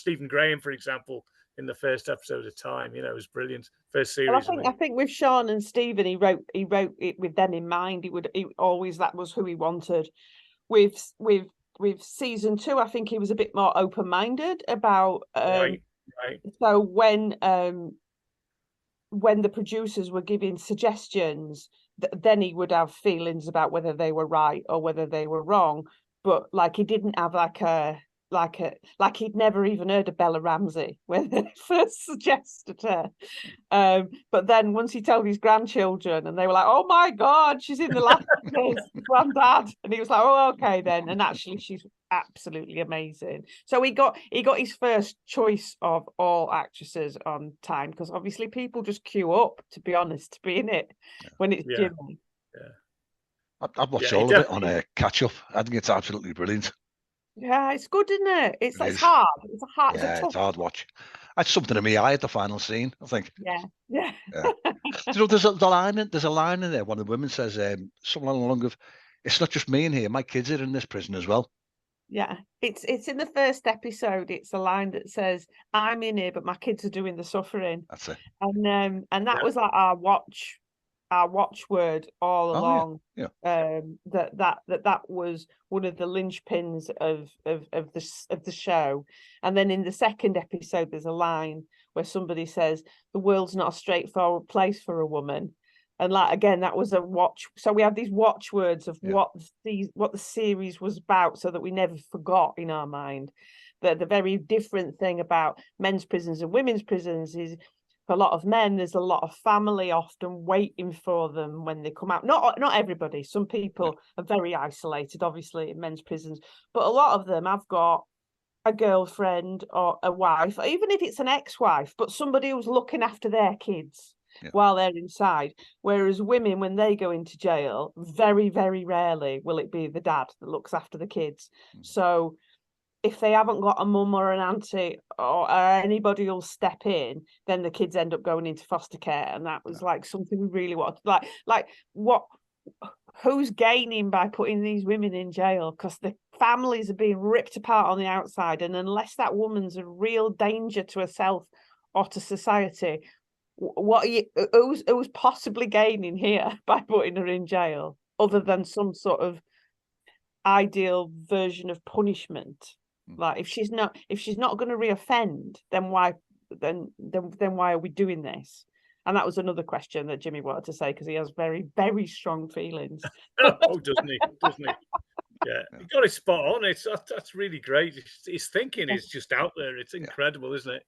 Stephen Graham, for example, in the first episode of Time. It was brilliant. First Well, series. I think with Sean and Stephen, he wrote it with them in mind. He always, that was who he wanted. With season 2, I think he was a bit more open-minded about. Right. So when the producers were giving suggestions, then he would have feelings about whether they were right or whether they were wrong. But like, he didn't have like he'd never even heard of Bella Ramsey when they first suggested her. But then once he told his grandchildren, and they were like, "Oh my God, she's in the last of his granddad," and he was like, "Oh, okay then." And actually, she's absolutely amazing. So he got his first choice of all actresses on Time, because obviously people just queue up, to be honest, to be in it when it's Jimmy. Yeah, I've watched all of it on a catch up. I think it's absolutely brilliant. Yeah, it's good, isn't it? It's hard. It's a hard. Yeah, it's a hard watch. That's something in my eye at the final scene, I think. Yeah. There's a line in there. One of the women says something along of, "It's not just me in here. My kids are in this prison as well." Yeah, it's in the first episode. It's a line that says, "I'm in here, but my kids are doing the suffering." That's it. And that was like our watchword all along. Yeah. That was one of the linchpins of the show. And then in the second episode, there's a line where somebody says, "The world's not a straightforward place for a woman." And like, again, that was a watch. So we had these watchwords of what the series was about, so that we never forgot in our mind. The very different thing about men's prisons and women's prisons is, for a lot of men, there's a lot of family often waiting for them when they come out. Not everybody. Some people are very isolated, obviously, in men's prisons, but a lot of them have got a girlfriend or a wife, even if it's an ex-wife, but somebody who's looking after their kids while they're inside. Whereas women, when they go into jail, very, very rarely will it be the dad that looks after the kids. So if they haven't got a mum or an auntie or anybody who'll step in, then the kids end up going into foster care. And that was like something we really wanted. Like who's gaining by putting these women in jail? Because the families are being ripped apart on the outside. And unless that woman's a real danger to herself or to society, who's possibly gaining here by putting her in jail, other than some sort of ideal version of punishment? Like, if she's not going to reoffend, then why are we doing this? And that was another question that Jimmy wanted to say, because he has very, very strong feelings. Oh, doesn't he? Yeah, he got it spot on. That's really great. His thinking is just out there. It's incredible, isn't it?